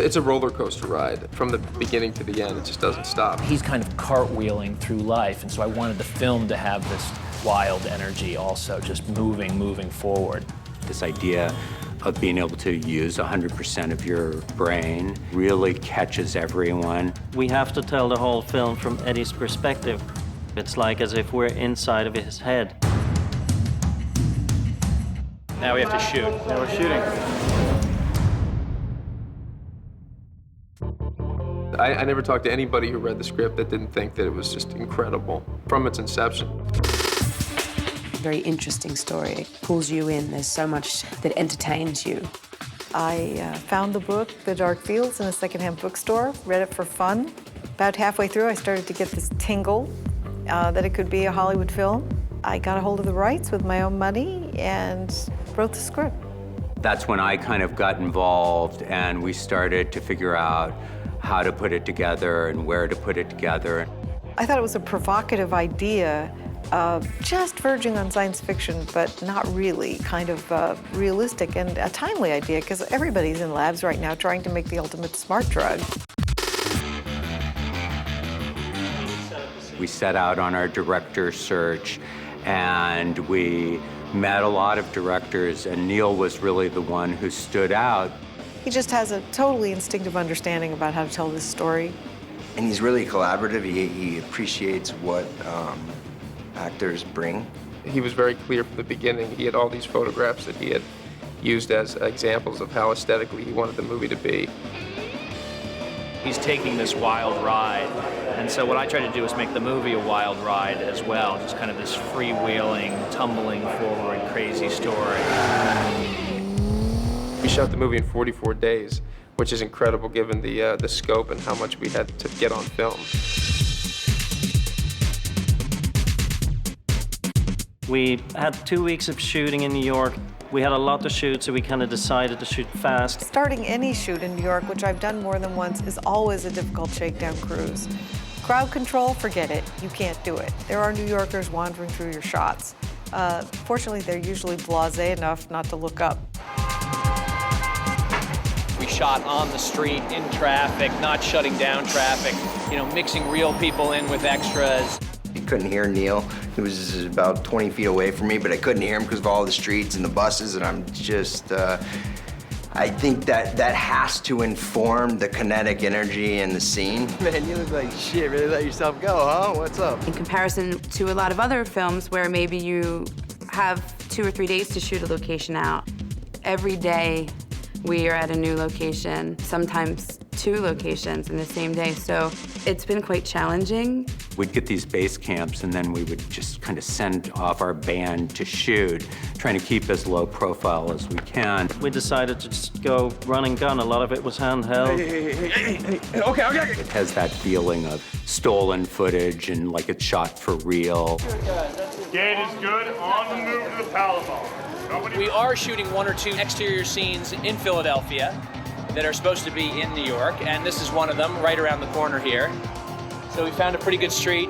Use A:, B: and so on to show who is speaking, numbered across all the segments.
A: It's a roller coaster ride. From the beginning to the end, it just doesn't stop.
B: He's kind of cartwheeling through life, and so I wanted the film to have this wild energy also, just moving forward.
C: This idea of being able to use 100% of your brain really catches everyone.
D: We have to tell the whole film from Eddie's perspective. It's like as if we're inside of his head.
B: Now we have to shoot.
D: Now we're shooting.
A: I never talked to anybody who read the script that didn't think that it was just incredible from its inception.
E: Very interesting story. It pulls you in. There's so much that entertains you.
F: I found the book, The Dark Fields, in a secondhand bookstore, read it for fun. About halfway through, I started to get this tingle that it could be a Hollywood film. I got a hold of the rights with my own money and wrote the script.
C: That's when I kind of got involved and we started to figure out how to put it together and where to put it together.
F: I thought it was a provocative idea, just verging on science fiction, but not really, kind of realistic and a timely idea, because everybody's in labs right now trying to make the ultimate smart drug.
C: We set out on our director search and we met a lot of directors, and Neil was really the one who stood out.
F: He just has a totally instinctive understanding about how to tell this story.
G: And he's really collaborative. He appreciates what actors bring.
A: He was very clear from the beginning. He had all these photographs that he had used as examples of how aesthetically he wanted the movie to be.
B: He's taking this wild ride, and so what I try to do is make the movie a wild ride as well, just kind of this freewheeling, tumbling forward, crazy story.
A: We shot the movie in 44 days, which is incredible given the scope and how much we had to get on film.
D: We had 2 weeks of shooting in New York. We had a lot to shoot, so we kind of decided to shoot fast.
F: Starting any shoot in New York, which I've done more than once, is always a difficult shakedown cruise. Crowd control, forget it. You can't do it. There are New Yorkers wandering through your shots. Fortunately, they're usually blasé enough not to look up.
B: We shot on the street, in traffic, not shutting down traffic, you know, mixing real people in with extras.
G: You couldn't hear Neil. He was about 20 feet away from me, but I couldn't hear him because of all the streets and the buses, and I'm just, I think that has to inform the kinetic energy in the scene.
H: Man, you look like shit. Really let yourself go, huh? What's up?
I: In comparison to a lot of other films where maybe you have 2 or 3 days to shoot a location out, every day we are at a new location, sometimes 2 locations in the same day, so it's been quite challenging.
C: We'd get these base camps and then we would just kind of send off our band to shoot, trying to keep as low profile as we can.
D: We decided to just go run and gun. A lot of it was handheld.
H: Hey, okay.
C: It has that feeling of stolen footage and like it's shot for real.
J: Gate is good. On the move to the Palomar.
B: We are shooting 1 or 2 exterior scenes in Philadelphia that are supposed to be in New York, and this is one of them right around the corner here. So we found a pretty good street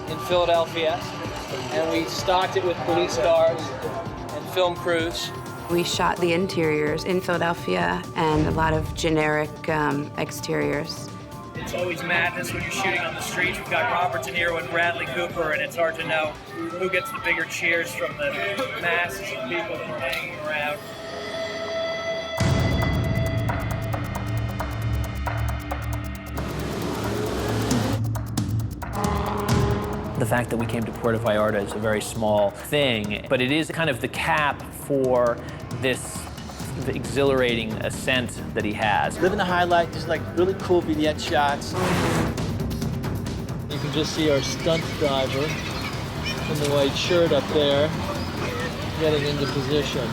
B: in Philadelphia, and we stocked it with police cars and film crews.
I: We shot the interiors in Philadelphia and a lot of generic exteriors.
B: It's always madness when you're shooting on the streets. We've got Robert De Niro and Bradley Cooper, and it's hard to know who gets the bigger cheers from the masses of people hanging around. The fact that we came to Puerto Vallarta is a very small thing, but it is kind of the cap for this exhilarating ascent that he has.
H: Living the highlight, just like really cool vignette shots. You can just see our stunt driver in the white shirt up there, getting into position.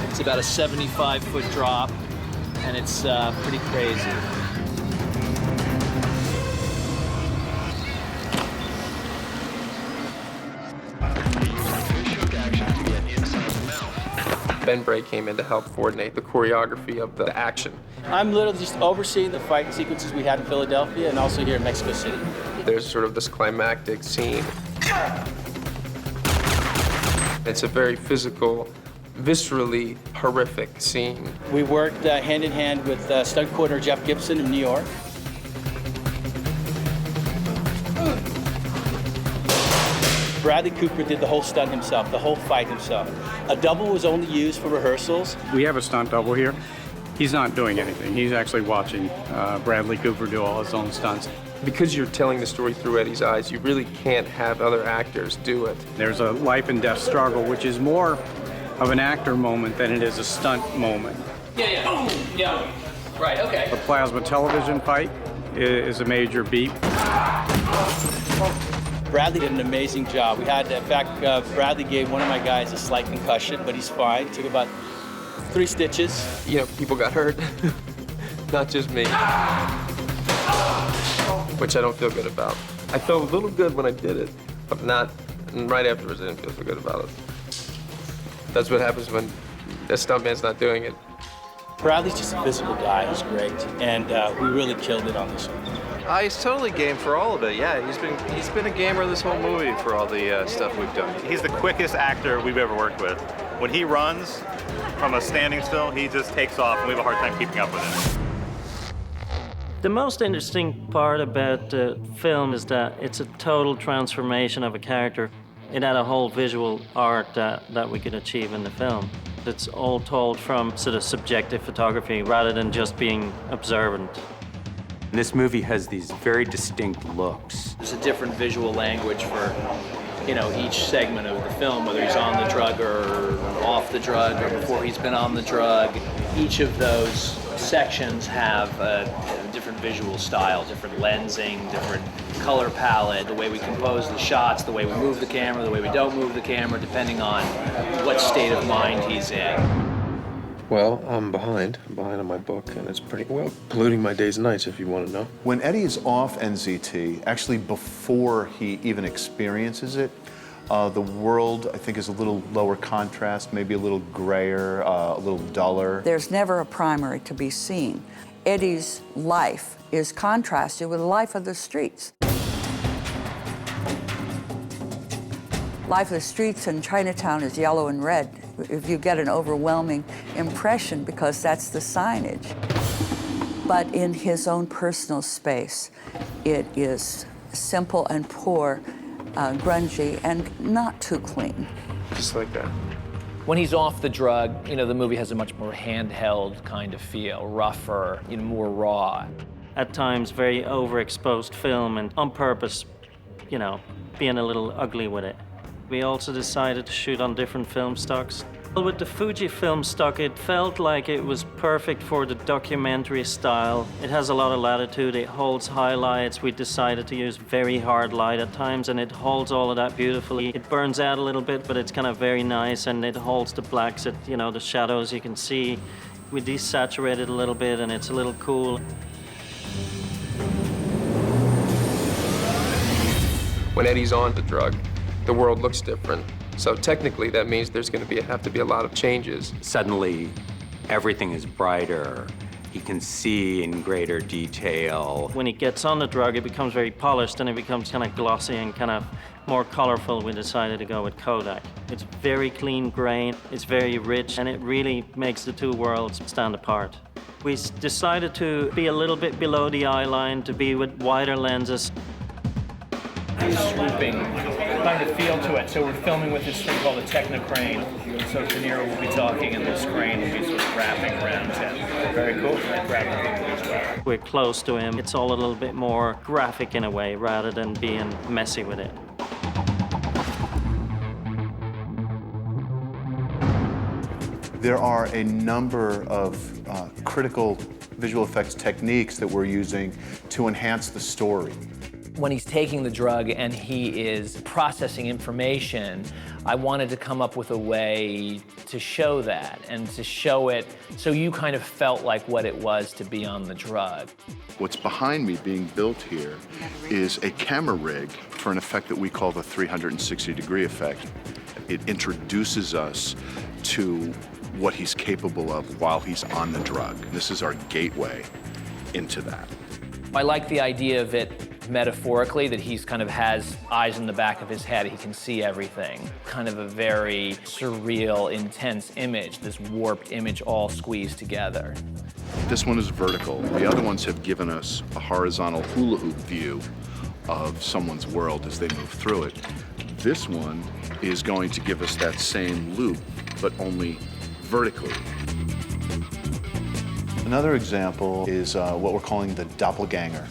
B: It's about a 75-foot drop, and it's pretty crazy.
A: Ben Bray came in to help coordinate the choreography of the action.
H: I'm literally just overseeing the fight sequences we had in Philadelphia and also here in Mexico City.
A: There's sort of this climactic scene. It's a very physical viscerally horrific scene.
K: We worked hand in hand with stunt coordinator Jeff Gibson in New York. Bradley Cooper did the whole stunt himself, the whole fight himself. A double was only used for rehearsals.
L: We have a stunt double here. He's not doing anything. He's actually watching Bradley Cooper do all his own stunts.
A: Because you're telling the story through Eddie's eyes, you really can't have other actors do it.
L: There's a life and death struggle, which is more of an actor moment than it is a stunt moment.
B: Yeah. Yeah. Right, okay.
L: The plasma television fight is a major beat.
K: Bradley did an amazing job. We had, in fact, Bradley gave one of my guys a slight concussion, but he's fine. Took about 3 stitches.
A: You know, people got hurt, not just me, which I don't feel good about. I felt a little good when I did it, but not, and right afterwards I didn't feel so good about it. That's what happens when a stuntman's not doing it.
K: Bradley's just a physical guy. He's great, and we really killed it on this one.
M: He's totally game for all of it. Yeah, he's been a gamer this whole movie for all the stuff we've done.
N: He's the quickest actor we've ever worked with. When he runs from a standing still, he just takes off, and we have a hard time keeping up with him.
D: The most interesting part about the film is that it's a total transformation of a character. It had a whole visual art that we could achieve in the film. It's all told from sort of subjective photography rather than just being observant.
C: This movie has these very distinct looks.
B: There's a different visual language for, you know, each segment of the film, whether he's on the drug or off the drug or before he's been on the drug. Each of those sections have a different visual style, different lensing, different color palette, the way we compose the shots, the way we move the camera, the way we don't move the camera, depending on what state of mind he's in.
O: Well, I'm behind. I'm behind on my book, and it's pretty, well, polluting my days and nights, if you want to know.
P: When Eddie is off NZT, actually before he even experiences it, the world, I think, is a little lower contrast, maybe a little grayer, a little duller.
Q: There's never a primary to be seen. Eddie's life is contrasted with the life of the streets. Life of the streets in Chinatown is yellow and red. If you get an overwhelming impression because that's the signage. But in his own personal space, it is simple and poor, grungy, and not too clean.
A: Just like that.
B: When he's off the drug, you know, the movie has a much more handheld kind of feel, rougher, you know, more raw.
D: At times, very overexposed film, and on purpose, you know, being a little ugly with it. We also decided to shoot on different film stocks. With the Fuji film stock, it felt like it was perfect for the documentary style. It has a lot of latitude, it holds highlights. We decided to use very hard light at times, and it holds all of that beautifully. It burns out a little bit, but it's kind of very nice, and it holds the blacks, you know, the shadows you can see. We desaturate it a little bit, and it's a little cool.
A: When Eddie's on the drug, the world looks different. So technically, that means there's going to have to be a lot of changes.
C: Suddenly, everything is brighter. He can see in greater detail.
D: When he gets on the drug, it becomes very polished, and it becomes kind of glossy and kind of more colorful. We decided to go with Kodak. It's very clean grain, it's very rich, and it really makes the two worlds stand apart. We decided to be a little bit below the eye line, to be with wider lenses.
B: Swooping kind of feel to it. So we're filming with this thing called a techno crane. So De Niro will be talking and this crane will be sort of wrapping around him. Very cool. Grabbing people as well.
D: We're close to him. It's all a little bit more graphic in a way rather than being messy with it.
P: There are a number of critical visual effects techniques that we're using to enhance the story.
B: When he's taking the drug and he is processing information, I wanted to come up with a way to show that and to show it so you kind of felt like what it was to be on the drug.
P: What's behind me being built here is a camera rig for an effect that we call the 360-degree effect. It introduces us to what he's capable of while he's on the drug. This is our gateway into that.
B: I like the idea of it metaphorically, that he's kind of has eyes in the back of his head. He can see everything. Kind of a very surreal, intense image, this warped image all squeezed together.
P: This one is vertical. The other ones have given us a horizontal hula hoop view of someone's world as they move through it. This one is going to give us that same loop, but only vertically.
R: Another example is what we're calling the doppelganger,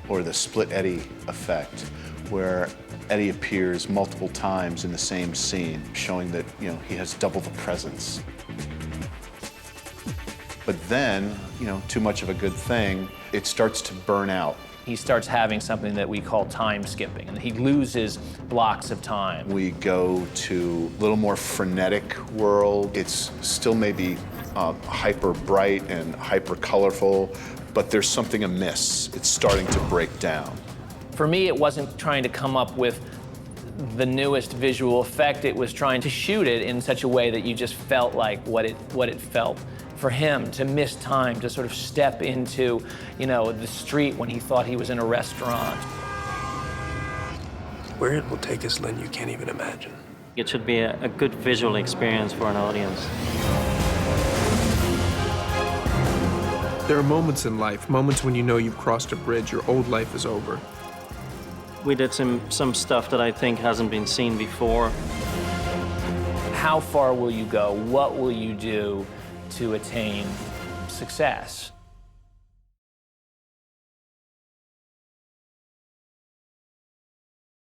R: or the split Eddie effect, where Eddie appears multiple times in the same scene, showing that, you know, he has double the presence. But then, you know, too much of a good thing, it starts to burn out.
B: He starts having something that we call time skipping, and he loses blocks of time.
R: We go to a little more frenetic world. It's still maybe hyper bright and hyper colorful, but there's something amiss. It's starting to break down.
B: For me, it wasn't trying to come up with the newest visual effect. It was trying to shoot it in such a way that you just felt like what it felt for him, to miss time, to sort of step into, you know, the street when he thought he was in a restaurant.
O: Where it will take us, Lynn, you can't even imagine.
D: It should be a good visual experience for an audience.
S: There are moments in life, moments when you know you've crossed a bridge, your old life is over.
D: We did some stuff that I think hasn't been seen before.
B: How far will you go? What will you do to attain success?